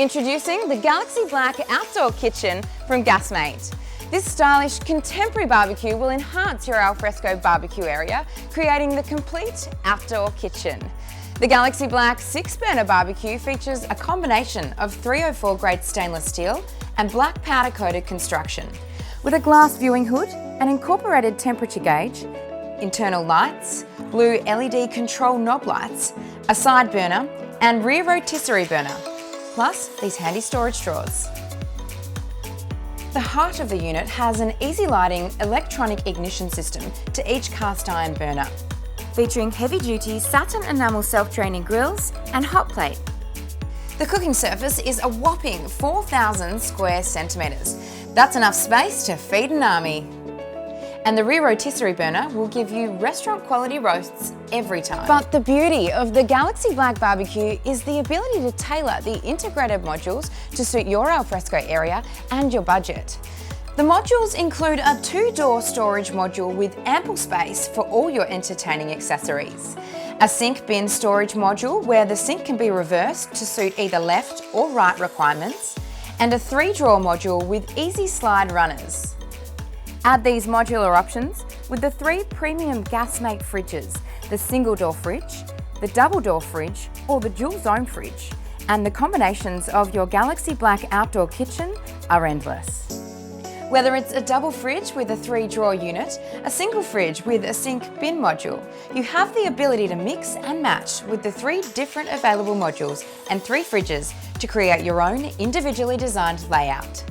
Introducing the Galaxy Black Outdoor Kitchen from Gasmate. This stylish contemporary barbecue will enhance your alfresco barbecue area, creating the complete outdoor kitchen. The Galaxy Black 6-burner barbecue features a combination of 304 grade stainless steel and black powder coated construction. With a glass viewing hood, an incorporated temperature gauge, internal lights, blue LED control knob lights, a side burner and rear rotisserie burner, plus these handy storage drawers. The heart of the unit has an easy lighting electronic ignition system to each cast iron burner, featuring heavy-duty satin enamel self-draining grills and hot plate. The cooking surface is a whopping 4,000 square centimetres. That's enough space to feed an army. And the rear rotisserie burner will give you restaurant quality roasts every time. But the beauty of the Galaxy Black BBQ is the ability to tailor the integrated modules to suit your alfresco area and your budget. The modules include a 2-door storage module with ample space for all your entertaining accessories, a sink bin storage module where the sink can be reversed to suit either left or right requirements, and a 3-drawer module with easy slide runners. Add these modular options with the 3 premium Gasmate fridges, the single-door fridge, the double-door fridge or the dual-zone fridge, and the combinations of your Galaxy Black outdoor kitchen are endless. Whether it's a double fridge with a 3-drawer unit, a single fridge with a sink bin module, you have the ability to mix and match with the 3 different available modules and 3 fridges to create your own individually designed layout.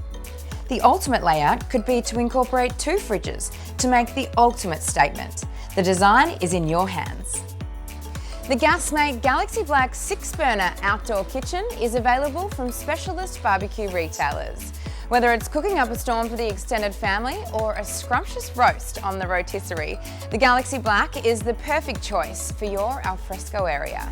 The ultimate layout could be to incorporate 2 fridges to make the ultimate statement. The design is in your hands. The Gasmate Galaxy Black 6-burner outdoor kitchen is available from specialist barbecue retailers. Whether it's cooking up a storm for the extended family or a scrumptious roast on the rotisserie, the Galaxy Black is the perfect choice for your alfresco area.